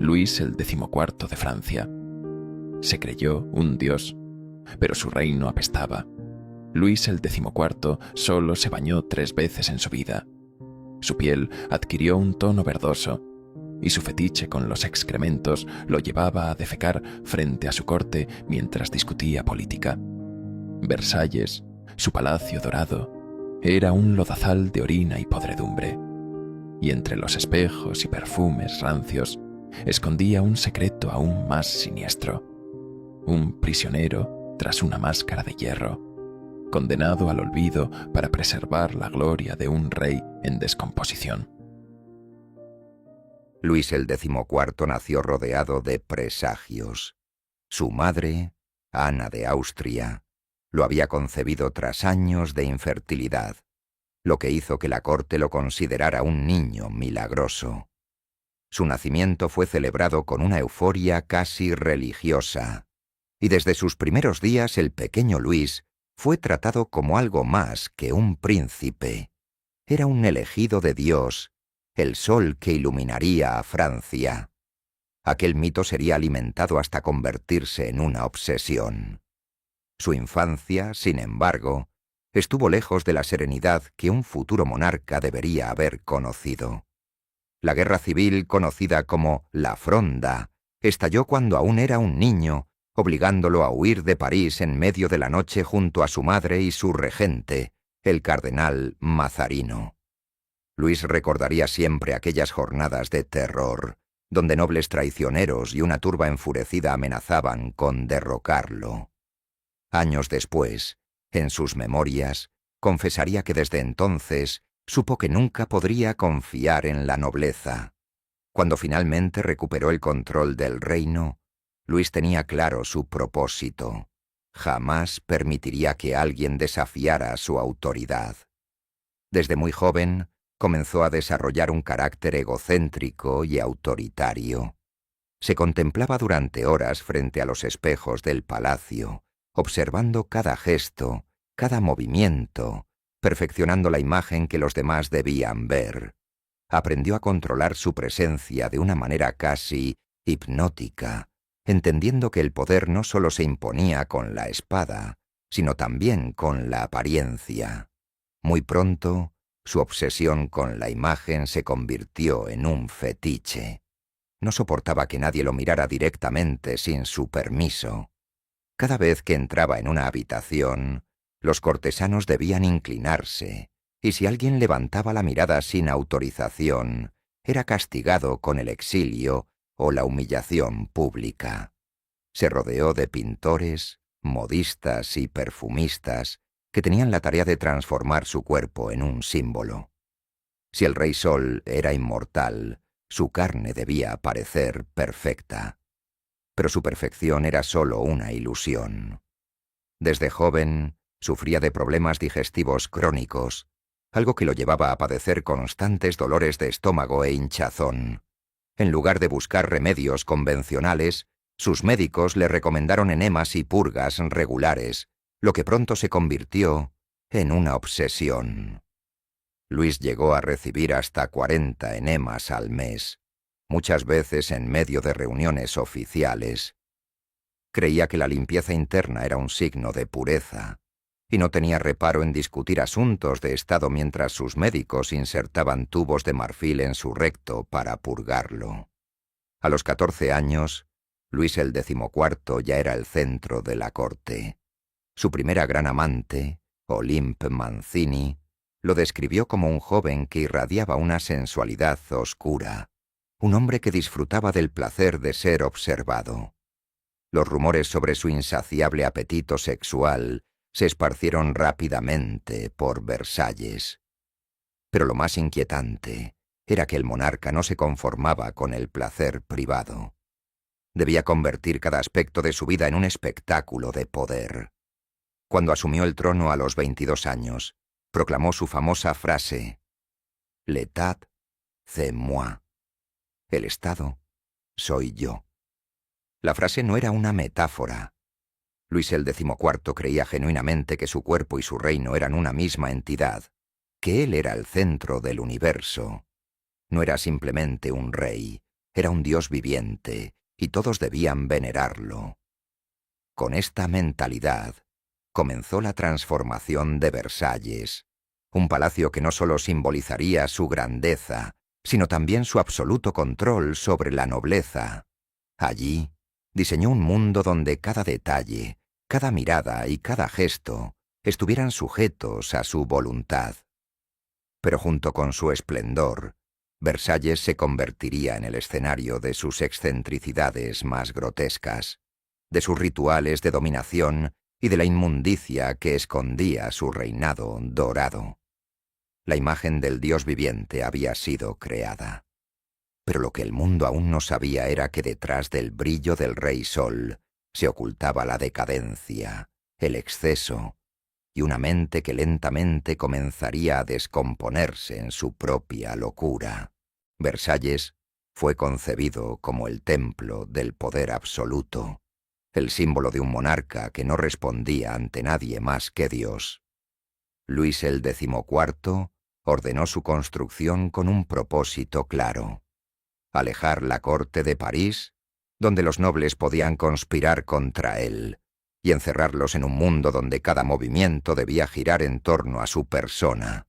Luis el XIV de Francia. Se creyó un dios, pero su reino apestaba. Luis el XIV solo se bañó 3 veces en su vida. Su piel adquirió un tono verdoso, y su fetiche con los excrementos lo llevaba a defecar frente a su corte mientras discutía política. Versalles, su palacio dorado, era un lodazal de orina y podredumbre, y entre los espejos y perfumes rancios escondía un secreto aún más siniestro: un prisionero tras una máscara de hierro, condenado al olvido para preservar la gloria de un rey en descomposición. Luis el XIV nació rodeado de presagios. Su madre, Ana de Austria, lo había concebido tras años de infertilidad, lo que hizo que la corte lo considerara un niño milagroso. Su nacimiento fue celebrado con una euforia casi religiosa, y desde sus primeros días el pequeño Luis fue tratado como algo más que un príncipe. Era un elegido de Dios, el sol que iluminaría a Francia. Aquel mito sería alimentado hasta convertirse en una obsesión. Su infancia, sin embargo, estuvo lejos de la serenidad que un futuro monarca debería haber conocido. La guerra civil, conocida como la Fronda, estalló cuando aún era un niño, obligándolo a huir de París en medio de la noche junto a su madre y su regente, el cardenal Mazarino. Luis recordaría siempre aquellas jornadas de terror, donde nobles traicioneros y una turba enfurecida amenazaban con derrocarlo. Años después, en sus memorias, confesaría que desde entonces supo que nunca podría confiar en la nobleza. Cuando finalmente recuperó el control del reino, Luis tenía claro su propósito: jamás permitiría que alguien desafiara su autoridad. Desde muy joven, comenzó a desarrollar un carácter egocéntrico y autoritario. Se contemplaba durante horas frente a los espejos del palacio, observando cada gesto, cada movimiento, perfeccionando la imagen que los demás debían ver. Aprendió a controlar su presencia de una manera casi hipnótica, entendiendo que el poder no solo se imponía con la espada, sino también con la apariencia. Muy pronto, su obsesión con la imagen se convirtió en un fetiche. No soportaba que nadie lo mirara directamente sin su permiso. Cada vez que entraba en una habitación, los cortesanos debían inclinarse, y si alguien levantaba la mirada sin autorización, era castigado con el exilio o la humillación pública. Se rodeó de pintores, modistas y perfumistas que tenían la tarea de transformar su cuerpo en un símbolo. Si el Rey Sol era inmortal, su carne debía parecer perfecta. Pero su perfección era solo una ilusión. Desde joven, sufría de problemas digestivos crónicos, algo que lo llevaba a padecer constantes dolores de estómago e hinchazón. En lugar de buscar remedios convencionales, sus médicos le recomendaron enemas y purgas regulares, lo que pronto se convirtió en una obsesión. Luis llegó a recibir hasta 40 enemas al mes, muchas veces en medio de reuniones oficiales. Creía que la limpieza interna era un signo de pureza, y no tenía reparo en discutir asuntos de estado mientras sus médicos insertaban tubos de marfil en su recto para purgarlo. A los 14 años, Luis el XIV ya era el centro de la corte. Su primera gran amante, Olympe Mancini, lo describió como un joven que irradiaba una sensualidad oscura, un hombre que disfrutaba del placer de ser observado. Los rumores sobre su insaciable apetito sexual se esparcieron rápidamente por Versalles. Pero lo más inquietante era que el monarca no se conformaba con el placer privado. Debía convertir cada aspecto de su vida en un espectáculo de poder. Cuando asumió el trono a los 22 años, proclamó su famosa frase: «L'État, c'est moi». El Estado soy yo. La frase no era una metáfora. Luis el XIV creía genuinamente que su cuerpo y su reino eran una misma entidad, que él era el centro del universo. No era simplemente un rey, era un dios viviente y todos debían venerarlo. Con esta mentalidad comenzó la transformación de Versalles, un palacio que no solo simbolizaría su grandeza, sino también su absoluto control sobre la nobleza. Allí diseñó un mundo donde cada detalle, cada mirada y cada gesto estuvieran sujetos a su voluntad. Pero junto con su esplendor, Versalles se convertiría en el escenario de sus excentricidades más grotescas, de sus rituales de dominación y de la inmundicia que escondía su reinado dorado. La imagen del dios viviente había sido creada. Pero lo que el mundo aún no sabía era que detrás del brillo del rey sol se ocultaba la decadencia, el exceso y una mente que lentamente comenzaría a descomponerse en su propia locura. Versalles fue concebido como el templo del poder absoluto, el símbolo de un monarca que no respondía ante nadie más que Dios. Luis el XIV ordenó su construcción con un propósito claro: alejar la corte de París, donde los nobles podían conspirar contra él, y encerrarlos en un mundo donde cada movimiento debía girar en torno a su persona.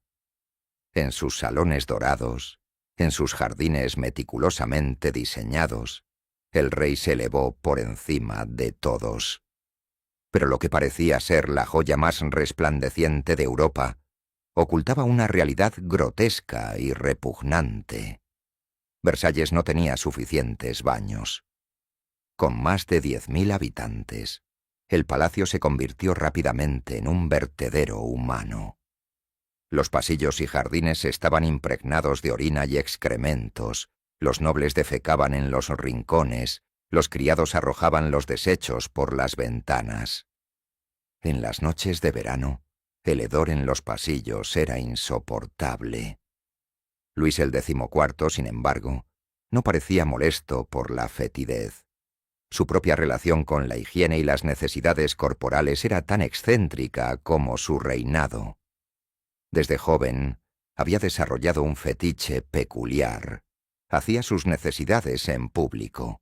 En sus salones dorados, en sus jardines meticulosamente diseñados, el rey se elevó por encima de todos. Pero lo que parecía ser la joya más resplandeciente de Europa ocultaba una realidad grotesca y repugnante. Versalles no tenía suficientes baños. Con más de 10.000 habitantes, el palacio se convirtió rápidamente en un vertedero humano. Los pasillos y jardines estaban impregnados de orina y excrementos, los nobles defecaban en los rincones, los criados arrojaban los desechos por las ventanas. En las noches de verano, el hedor en los pasillos era insoportable. Luis el XIV, sin embargo, no parecía molesto por la fetidez. Su propia relación con la higiene y las necesidades corporales era tan excéntrica como su reinado. Desde joven, había desarrollado un fetiche peculiar. Hacía sus necesidades en público.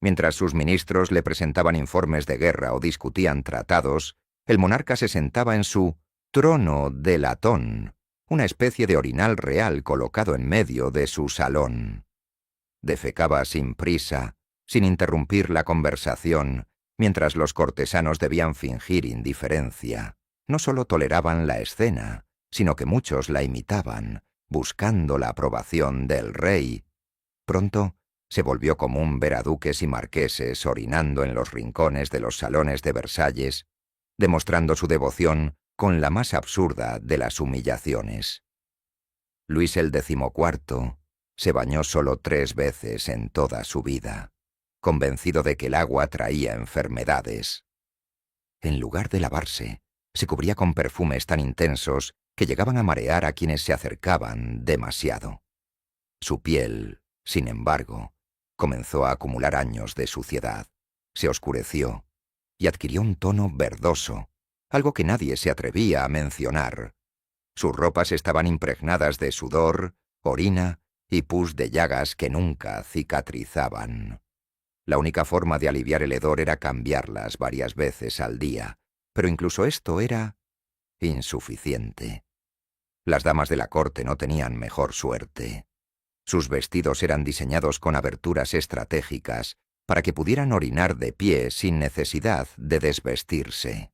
Mientras sus ministros le presentaban informes de guerra o discutían tratados, el monarca se sentaba en su trono de latón, una especie de orinal real colocado en medio de su salón. Defecaba sin prisa, sin interrumpir la conversación, mientras los cortesanos debían fingir indiferencia. No solo toleraban la escena, sino que muchos la imitaban, buscando la aprobación del rey. Pronto se volvió común ver a duques y marqueses orinando en los rincones de los salones de Versalles, demostrando su devoción con la más absurda de las humillaciones. Luis el XIV se bañó solo 3 veces en toda su vida, convencido de que el agua traía enfermedades. En lugar de lavarse, se cubría con perfumes tan intensos que llegaban a marear a quienes se acercaban demasiado. Su piel, sin embargo, comenzó a acumular años de suciedad, se oscureció y adquirió un tono verdoso, algo que nadie se atrevía a mencionar. Sus ropas estaban impregnadas de sudor, orina y pus de llagas que nunca cicatrizaban. La única forma de aliviar el hedor era cambiarlas varias veces al día, pero incluso esto era insuficiente. Las damas de la corte no tenían mejor suerte. Sus vestidos eran diseñados con aberturas estratégicas para que pudieran orinar de pie sin necesidad de desvestirse.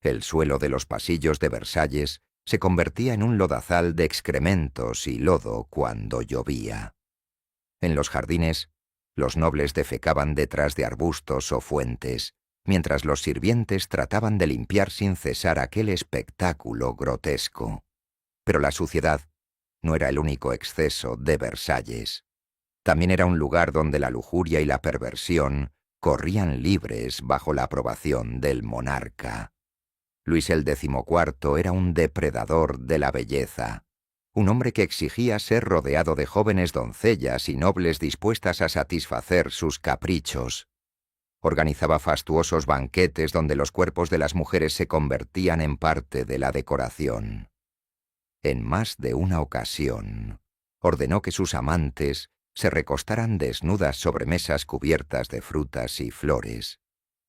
El suelo de los pasillos de Versalles se convertía en un lodazal de excrementos y lodo cuando llovía. En los jardines, los nobles defecaban detrás de arbustos o fuentes, mientras los sirvientes trataban de limpiar sin cesar aquel espectáculo grotesco. Pero la suciedad no era el único exceso de Versalles. También era un lugar donde la lujuria y la perversión corrían libres bajo la aprobación del monarca. Luis el XIV era un depredador de la belleza, un hombre que exigía ser rodeado de jóvenes doncellas y nobles dispuestas a satisfacer sus caprichos. Organizaba fastuosos banquetes donde los cuerpos de las mujeres se convertían en parte de la decoración. En más de una ocasión, ordenó que sus amantes se recostaran desnudas sobre mesas cubiertas de frutas y flores,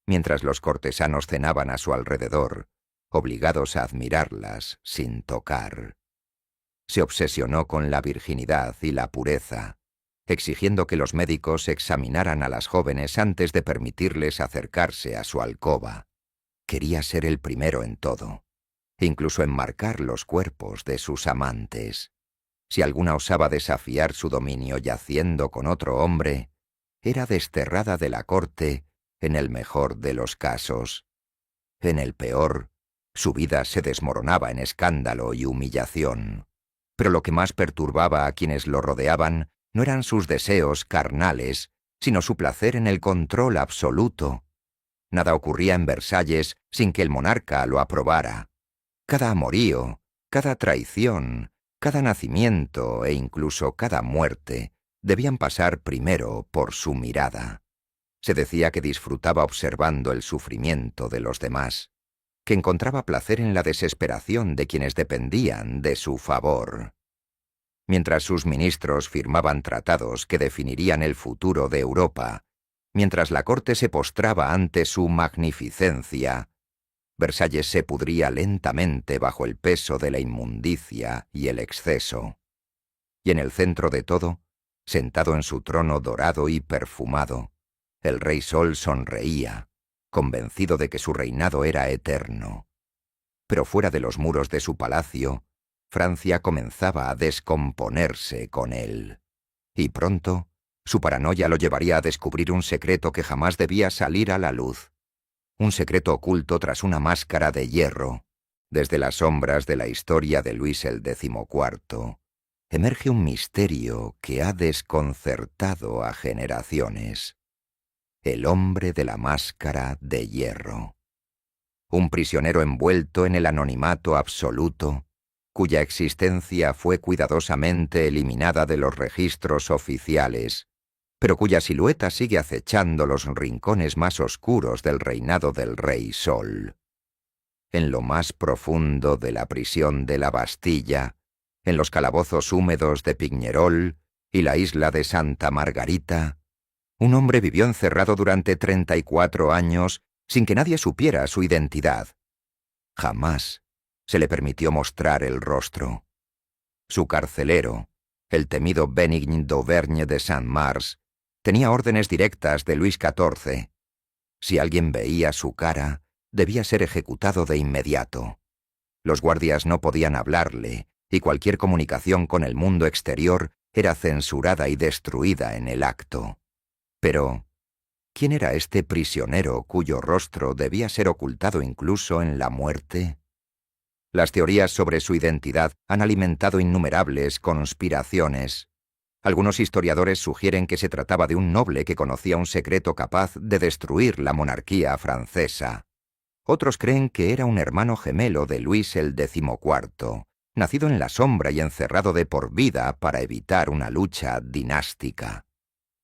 mientras los cortesanos cenaban a su alrededor, obligados a admirarlas sin tocar. Se obsesionó con la virginidad y la pureza, exigiendo que los médicos examinaran a las jóvenes antes de permitirles acercarse a su alcoba. Quería ser el primero en todo, incluso en marcar los cuerpos de sus amantes. Si alguna osaba desafiar su dominio yaciendo con otro hombre, era desterrada de la corte en el mejor de los casos. En el peor, su vida se desmoronaba en escándalo y humillación. Pero lo que más perturbaba a quienes lo rodeaban no eran sus deseos carnales, sino su placer en el control absoluto. Nada ocurría en Versalles sin que el monarca lo aprobara. Cada amorío, cada traición, cada nacimiento e incluso cada muerte debían pasar primero por su mirada. Se decía que disfrutaba observando el sufrimiento de los demás, que encontraba placer en la desesperación de quienes dependían de su favor. Mientras sus ministros firmaban tratados que definirían el futuro de Europa, mientras la corte se postraba ante su magnificencia, Versalles se pudría lentamente bajo el peso de la inmundicia y el exceso. Y en el centro de todo, sentado en su trono dorado y perfumado, el rey Sol sonreía, convencido de que su reinado era eterno. Pero fuera de los muros de su palacio, Francia comenzaba a descomponerse con él. Y pronto, su paranoia lo llevaría a descubrir un secreto que jamás debía salir a la luz. Un secreto oculto tras una máscara de hierro. Desde las sombras de la historia de Luis el XIV, emerge un misterio que ha desconcertado a generaciones. El hombre de la máscara de hierro. Un prisionero envuelto en el anonimato absoluto, cuya existencia fue cuidadosamente eliminada de los registros oficiales, pero cuya silueta sigue acechando los rincones más oscuros del reinado del Rey Sol. En lo más profundo de la prisión de la Bastilla, en los calabozos húmedos de Pignerol y la isla de Santa Margarita, un hombre vivió encerrado durante 34 años sin que nadie supiera su identidad. Jamás se le permitió mostrar el rostro. Su carcelero, el temido Benign d'Auvergne de Saint-Mars, tenía órdenes directas de Luis XIV. Si alguien veía su cara, debía ser ejecutado de inmediato. Los guardias no podían hablarle, y cualquier comunicación con el mundo exterior era censurada y destruida en el acto. Pero, ¿quién era este prisionero cuyo rostro debía ser ocultado incluso en la muerte? Las teorías sobre su identidad han alimentado innumerables conspiraciones. Algunos historiadores sugieren que se trataba de un noble que conocía un secreto capaz de destruir la monarquía francesa. Otros creen que era un hermano gemelo de Luis el XIV, nacido en la sombra y encerrado de por vida para evitar una lucha dinástica.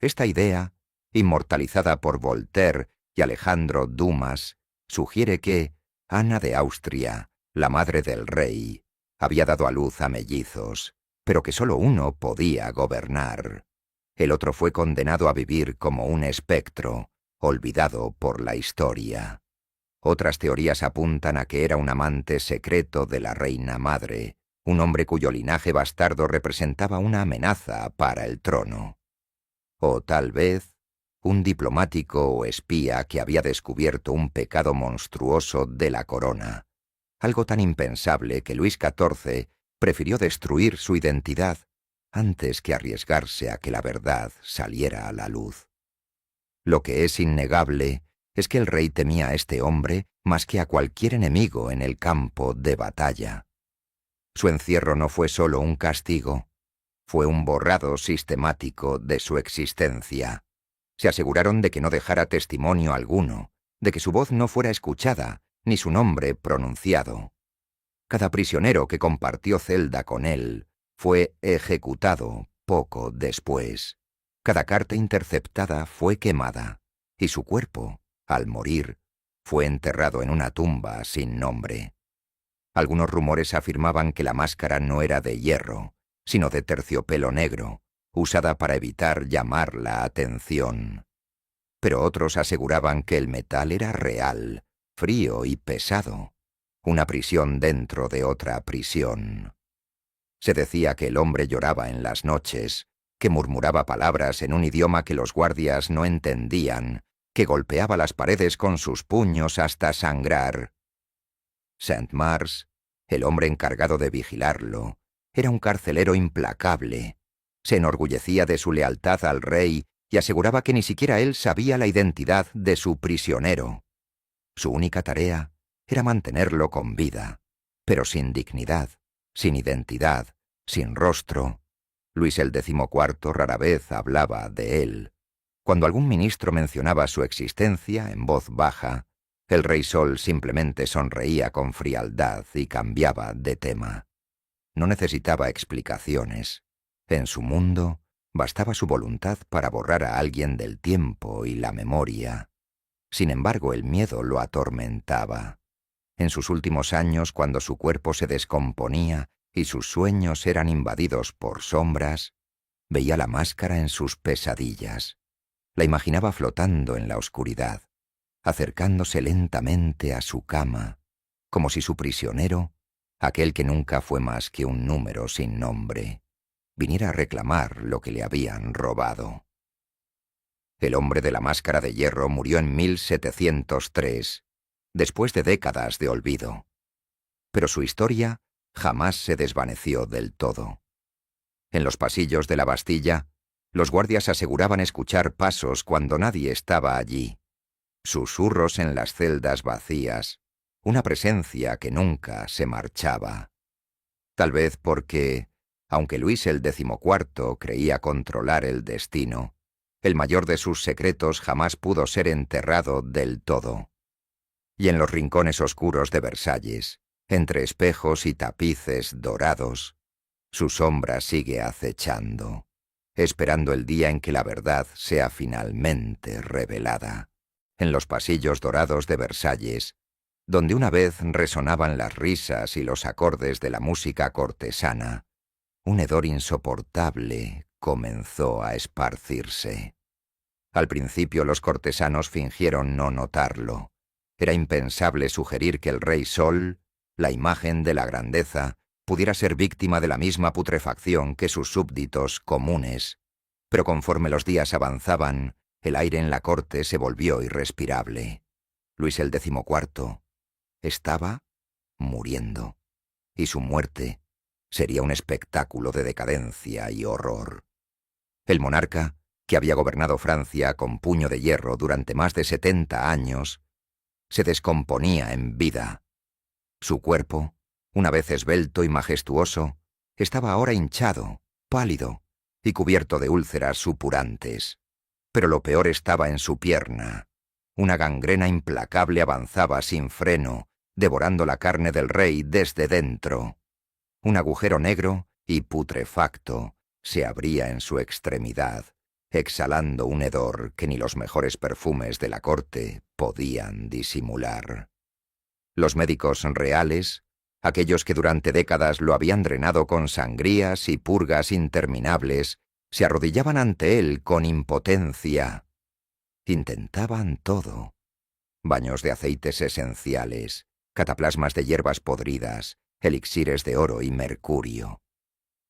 Esta idea, inmortalizada por Voltaire y Alejandro Dumas, sugiere que Ana de Austria, la madre del rey, había dado a luz a mellizos, pero que solo uno podía gobernar. El otro fue condenado a vivir como un espectro, olvidado por la historia. Otras teorías apuntan a que era un amante secreto de la reina madre, un hombre cuyo linaje bastardo representaba una amenaza para el trono. O tal vez, un diplomático o espía que había descubierto un pecado monstruoso de la corona, algo tan impensable que Luis XIV prefirió destruir su identidad antes que arriesgarse a que la verdad saliera a la luz. Lo que es innegable es que el rey temía a este hombre más que a cualquier enemigo en el campo de batalla. Su encierro no fue solo un castigo, fue un borrado sistemático de su existencia. Se aseguraron de que no dejara testimonio alguno, de que su voz no fuera escuchada, ni su nombre pronunciado. Cada prisionero que compartió celda con él fue ejecutado poco después. Cada carta interceptada fue quemada, y su cuerpo, al morir, fue enterrado en una tumba sin nombre. Algunos rumores afirmaban que la máscara no era de hierro, sino de terciopelo negro, usada para evitar llamar la atención. Pero otros aseguraban que el metal era real, frío y pesado, una prisión dentro de otra prisión. Se decía que el hombre lloraba en las noches, que murmuraba palabras en un idioma que los guardias no entendían, que golpeaba las paredes con sus puños hasta sangrar. Saint-Mars, el hombre encargado de vigilarlo, era un carcelero implacable. Se enorgullecía de su lealtad al rey y aseguraba que ni siquiera él sabía la identidad de su prisionero. Su única tarea era mantenerlo con vida, pero sin dignidad, sin identidad, sin rostro. Luis el XIV rara vez hablaba de él. Cuando algún ministro mencionaba su existencia en voz baja, el rey Sol simplemente sonreía con frialdad y cambiaba de tema. No necesitaba explicaciones. En su mundo bastaba su voluntad para borrar a alguien del tiempo y la memoria. Sin embargo, el miedo lo atormentaba. En sus últimos años, cuando su cuerpo se descomponía y sus sueños eran invadidos por sombras, veía la máscara en sus pesadillas. La imaginaba flotando en la oscuridad, acercándose lentamente a su cama, como si su prisionero, aquel que nunca fue más que un número sin nombre, viniera a reclamar lo que le habían robado. El hombre de la máscara de hierro murió en 1703, después de décadas de olvido. Pero su historia jamás se desvaneció del todo. En los pasillos de la Bastilla, los guardias aseguraban escuchar pasos cuando nadie estaba allí, susurros en las celdas vacías, una presencia que nunca se marchaba. Tal vez porque, aunque Luis el XIV creía controlar el destino, el mayor de sus secretos jamás pudo ser enterrado del todo. Y en los rincones oscuros de Versalles, entre espejos y tapices dorados, su sombra sigue acechando, esperando el día en que la verdad sea finalmente revelada. En los pasillos dorados de Versalles, donde una vez resonaban las risas y los acordes de la música cortesana, un hedor insoportable comenzó a esparcirse. Al principio los cortesanos fingieron no notarlo. Era impensable sugerir que el rey Sol, la imagen de la grandeza, pudiera ser víctima de la misma putrefacción que sus súbditos comunes. Pero conforme los días avanzaban, el aire en la corte se volvió irrespirable. Luis el XIV estaba muriendo, y su muerte sería un espectáculo de decadencia y horror. El monarca, que había gobernado Francia con puño de hierro durante más de 70 años, se descomponía en vida. Su cuerpo, una vez esbelto y majestuoso, estaba ahora hinchado, pálido y cubierto de úlceras supurantes. Pero lo peor estaba en su pierna. Una gangrena implacable avanzaba sin freno, devorando la carne del rey desde dentro. Un agujero negro y putrefacto se abría en su extremidad, exhalando un hedor que ni los mejores perfumes de la corte podían disimular. Los médicos reales, aquellos que durante décadas lo habían drenado con sangrías y purgas interminables, se arrodillaban ante él con impotencia. Intentaban todo: baños de aceites esenciales, cataplasmas de hierbas podridas, elixires de oro y mercurio.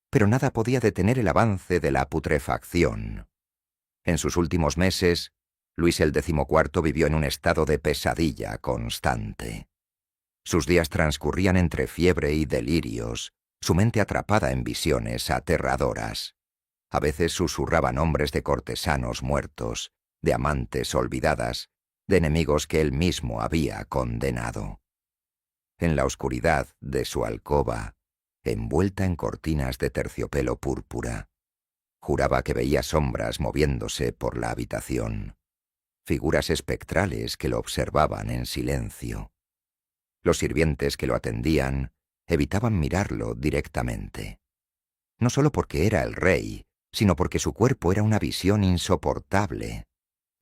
Pero nada podía detener el avance de la putrefacción. En sus últimos meses, Luis el XIV vivió en un estado de pesadilla constante. Sus días transcurrían entre fiebre y delirios, su mente atrapada en visiones aterradoras. A veces susurraba nombres de cortesanos muertos, de amantes olvidadas, de enemigos que él mismo había condenado. En la oscuridad de su alcoba, envuelta en cortinas de terciopelo púrpura, juraba que veía sombras moviéndose por la habitación, figuras espectrales que lo observaban en silencio. Los sirvientes que lo atendían evitaban mirarlo directamente. No solo porque era el rey, sino porque su cuerpo era una visión insoportable.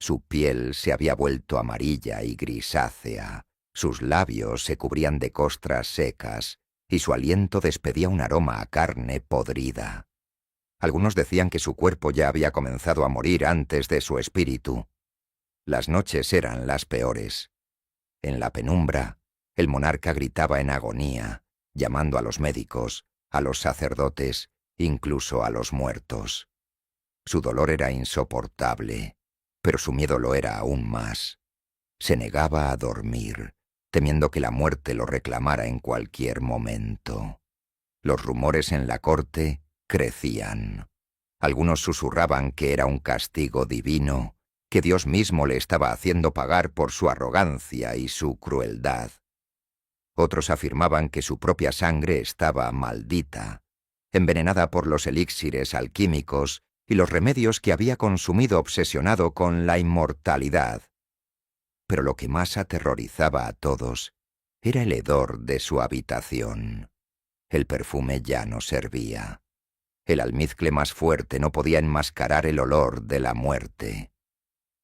Su piel se había vuelto amarilla y grisácea, sus labios se cubrían de costras secas, y su aliento despedía un aroma a carne podrida. Algunos decían que su cuerpo ya había comenzado a morir antes de su espíritu. Las noches eran las peores. En la penumbra, el monarca gritaba en agonía, llamando a los médicos, a los sacerdotes, incluso a los muertos. Su dolor era insoportable, pero su miedo lo era aún más. Se negaba a dormir, temiendo que la muerte lo reclamara en cualquier momento. Los rumores en la corte crecían. Algunos susurraban que era un castigo divino, que Dios mismo le estaba haciendo pagar por su arrogancia y su crueldad. Otros afirmaban que su propia sangre estaba maldita, envenenada por los elixires alquímicos y los remedios que había consumido obsesionado con la inmortalidad. Pero lo que más aterrorizaba a todos era el hedor de su habitación. El perfume ya no servía. El almizcle más fuerte no podía enmascarar el olor de la muerte.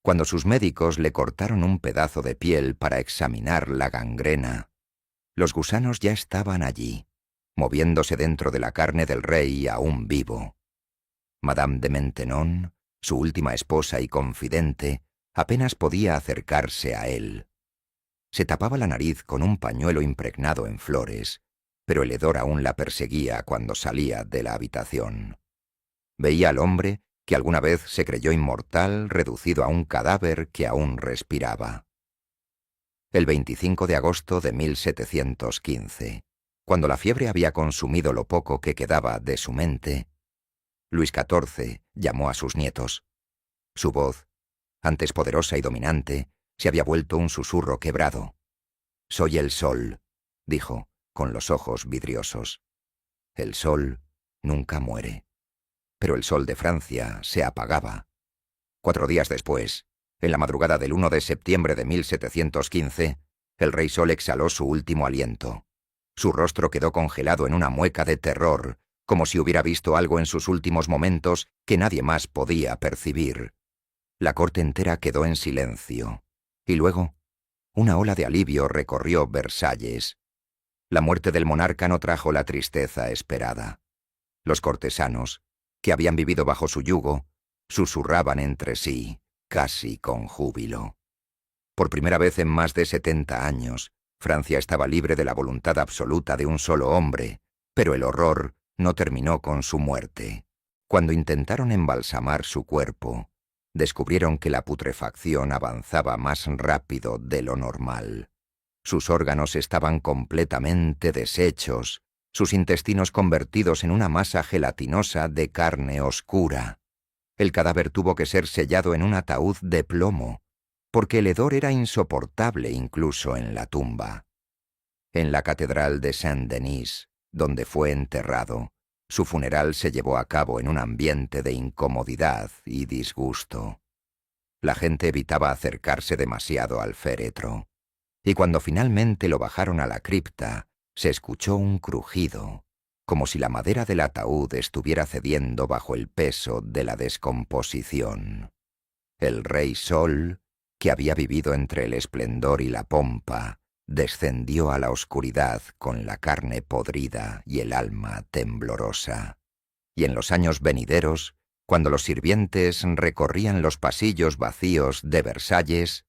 Cuando sus médicos le cortaron un pedazo de piel para examinar la gangrena, los gusanos ya estaban allí, moviéndose dentro de la carne del rey aún vivo. Madame de Maintenon, su última esposa y confidente, apenas podía acercarse a él. Se tapaba la nariz con un pañuelo impregnado en flores, pero el hedor aún la perseguía cuando salía de la habitación. Veía al hombre que alguna vez se creyó inmortal, reducido a un cadáver que aún respiraba. El 25 de agosto de 1715, cuando la fiebre había consumido lo poco que quedaba de su mente, Luis XIV llamó a sus nietos. Su voz, antes poderosa y dominante, se había vuelto un susurro quebrado. «Soy el sol», dijo, con los ojos vidriosos. «El sol nunca muere». Pero el sol de Francia se apagaba. 4 días después, en la madrugada del 1 de septiembre de 1715, el rey Sol exhaló su último aliento. Su rostro quedó congelado en una mueca de terror, como si hubiera visto algo en sus últimos momentos que nadie más podía percibir. La corte entera quedó en silencio, y luego una ola de alivio recorrió Versalles. La muerte del monarca no trajo la tristeza esperada. Los cortesanos, que habían vivido bajo su yugo, susurraban entre sí, casi con júbilo. Por primera vez en más de 70 años, Francia estaba libre de la voluntad absoluta de un solo hombre, pero el horror no terminó con su muerte. Cuando intentaron embalsamar su cuerpo, descubrieron que la putrefacción avanzaba más rápido de lo normal. Sus órganos estaban completamente deshechos, sus intestinos convertidos en una masa gelatinosa de carne oscura. El cadáver tuvo que ser sellado en un ataúd de plomo, porque el hedor era insoportable incluso en la tumba. En la catedral de Saint-Denis, donde fue enterrado, su funeral se llevó a cabo en un ambiente de incomodidad y disgusto. La gente evitaba acercarse demasiado al féretro, y cuando finalmente lo bajaron a la cripta, se escuchó un crujido, como si la madera del ataúd estuviera cediendo bajo el peso de la descomposición. El rey Sol, que había vivido entre el esplendor y la pompa, descendió a la oscuridad con la carne podrida y el alma temblorosa. Y en los años venideros, cuando los sirvientes recorrían los pasillos vacíos de Versalles,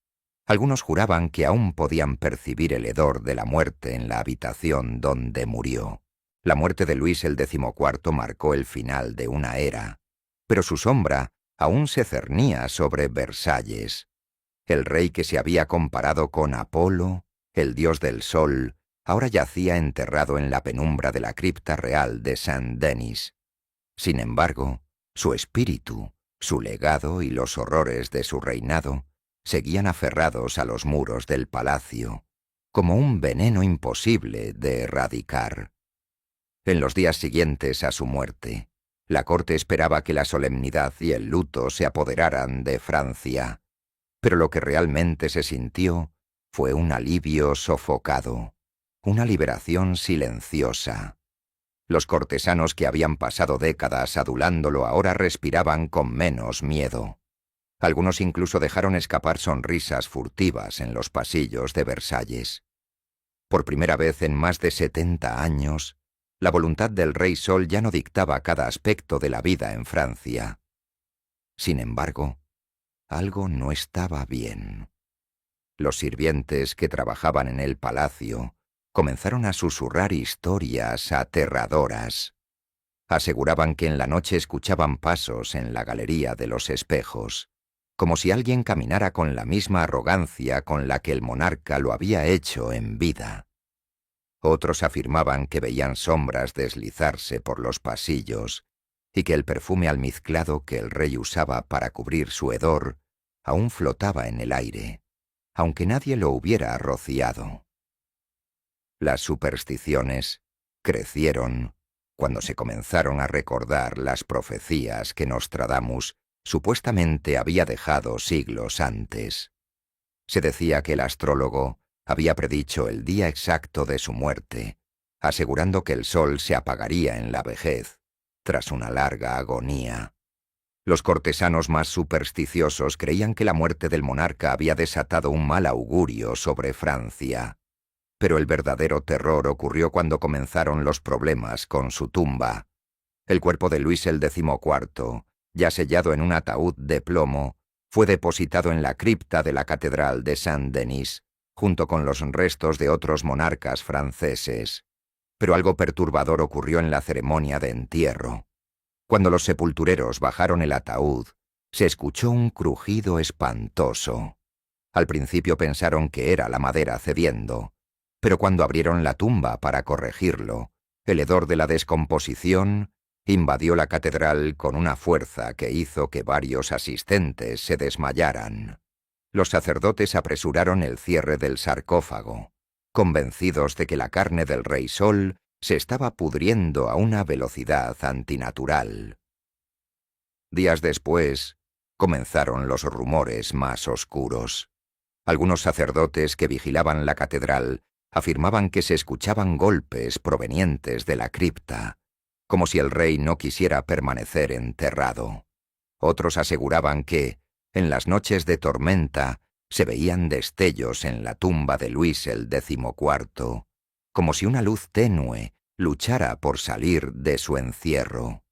algunos juraban que aún podían percibir el hedor de la muerte en la habitación donde murió. La muerte de Luis el XIV marcó el final de una era, pero su sombra aún se cernía sobre Versalles. El rey que se había comparado con Apolo, el dios del sol, ahora yacía enterrado en la penumbra de la cripta real de Saint-Denis. Sin embargo, su espíritu, su legado y los horrores de su reinado seguían aferrados a los muros del palacio, como un veneno imposible de erradicar. En los días siguientes a su muerte, la corte esperaba que la solemnidad y el luto se apoderaran de Francia, pero lo que realmente se sintió fue un alivio sofocado, una liberación silenciosa. Los cortesanos que habían pasado décadas adulándolo ahora respiraban con menos miedo. Algunos incluso dejaron escapar sonrisas furtivas en los pasillos de Versalles. Por primera vez en más de 70 años, La voluntad del Rey Sol ya no dictaba cada aspecto de la vida en Francia. Sin embargo, algo no estaba bien. Los sirvientes que trabajaban en el palacio comenzaron a susurrar historias aterradoras. Aseguraban que en la noche escuchaban pasos en la galería de los espejos, como si alguien caminara con la misma arrogancia con la que el monarca lo había hecho en vida. Otros afirmaban que veían sombras deslizarse por los pasillos y que el perfume almizclado que el rey usaba para cubrir su hedor aún flotaba en el aire, aunque nadie lo hubiera rociado. Las supersticiones crecieron cuando se comenzaron a recordar las profecías que Nostradamus supuestamente había dejado siglos antes. Se decía que el astrólogo había predicho el día exacto de su muerte, asegurando que el sol se apagaría en la vejez, tras una larga agonía. Los cortesanos más supersticiosos creían que la muerte del monarca había desatado un mal augurio sobre Francia. Pero el verdadero terror ocurrió cuando comenzaron los problemas con su tumba. El cuerpo de Luis el XIV, ya sellado en un ataúd de plomo, fue depositado en la cripta de la Catedral de Saint-Denis, junto con los restos de otros monarcas franceses. Pero algo perturbador ocurrió en la ceremonia de entierro. Cuando los sepultureros bajaron el ataúd, se escuchó un crujido espantoso. Al principio pensaron que era la madera cediendo, pero cuando abrieron la tumba para corregirlo, el hedor de la descomposición invadió la catedral con una fuerza que hizo que varios asistentes se desmayaran. Los sacerdotes apresuraron el cierre del sarcófago, convencidos de que la carne del Rey Sol se estaba pudriendo a una velocidad antinatural. Días después, comenzaron los rumores más oscuros. Algunos sacerdotes que vigilaban la catedral afirmaban que se escuchaban golpes provenientes de la cripta, como si el rey no quisiera permanecer enterrado. Otros aseguraban que, en las noches de tormenta, se veían destellos en la tumba de Luis el XIV, como si una luz tenue luchara por salir de su encierro.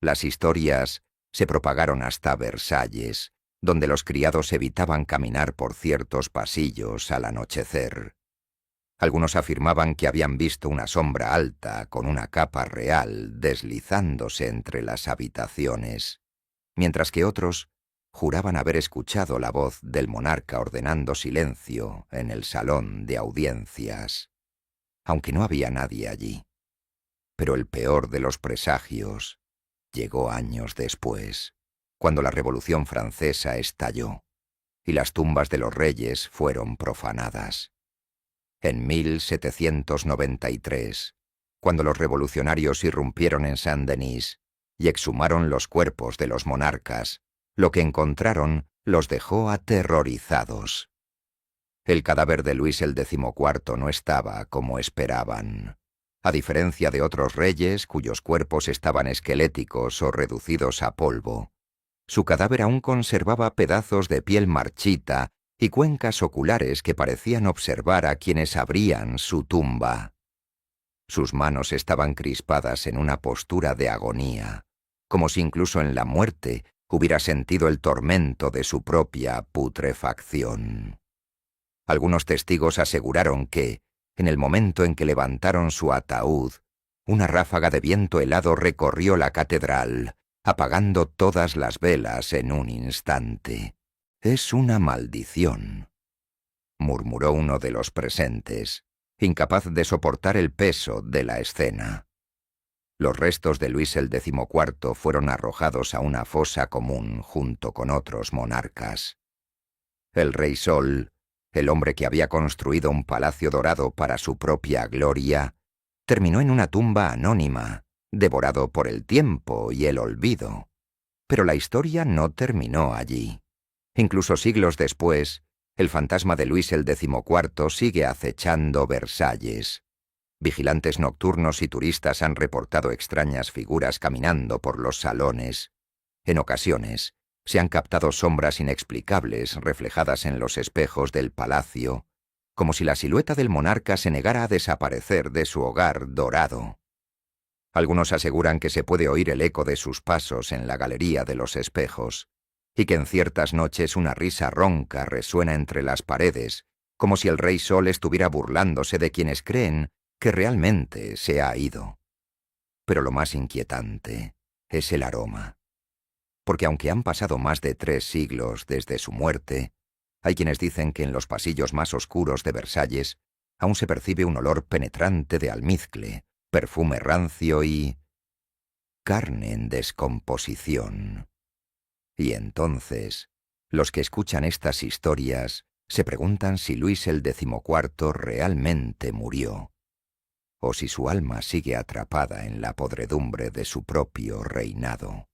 Las historias se propagaron hasta Versalles, donde los criados evitaban caminar por ciertos pasillos al anochecer. Algunos afirmaban que habían visto una sombra alta con una capa real deslizándose entre las habitaciones, mientras que otros juraban haber escuchado la voz del monarca ordenando silencio en el salón de audiencias, aunque no había nadie allí. Pero el peor de los presagios llegó años después, cuando la Revolución Francesa estalló y las tumbas de los reyes fueron profanadas. En 1793, cuando los revolucionarios irrumpieron en Saint-Denis y exhumaron los cuerpos de los monarcas, lo que encontraron los dejó aterrorizados. El cadáver de Luis el XIV no estaba como esperaban. A diferencia de otros reyes cuyos cuerpos estaban esqueléticos o reducidos a polvo, su cadáver aún conservaba pedazos de piel marchita y cuencas oculares que parecían observar a quienes abrían su tumba. Sus manos estaban crispadas en una postura de agonía, como si incluso en la muerte hubiera sentido el tormento de su propia putrefacción. Algunos testigos aseguraron que, en el momento en que levantaron su ataúd, una ráfaga de viento helado recorrió la catedral, apagando todas las velas en un instante. «Es una maldición», murmuró uno de los presentes, incapaz de soportar el peso de la escena. Los restos de Luis el XIV fueron arrojados a una fosa común junto con otros monarcas. El Rey Sol, el hombre que había construido un palacio dorado para su propia gloria, terminó en una tumba anónima, devorado por el tiempo y el olvido. Pero la historia no terminó allí. Incluso siglos después, el fantasma de Luis el XIV sigue acechando Versalles. Vigilantes nocturnos y turistas han reportado extrañas figuras caminando por los salones. En ocasiones, se han captado sombras inexplicables reflejadas en los espejos del palacio, como si la silueta del monarca se negara a desaparecer de su hogar dorado. Algunos aseguran que se puede oír el eco de sus pasos en la galería de los espejos, y que en ciertas noches una risa ronca resuena entre las paredes, como si el Rey Sol estuviera burlándose de quienes creen que realmente se ha ido. Pero lo más inquietante es el aroma, porque aunque han pasado más de 3 siglos desde su muerte, hay quienes dicen que en los pasillos más oscuros de Versalles aún se percibe un olor penetrante de almizcle, perfume rancio y carne en descomposición. Y entonces, los que escuchan estas historias se preguntan si Luis el XIV realmente murió, o si su alma sigue atrapada en la podredumbre de su propio reinado.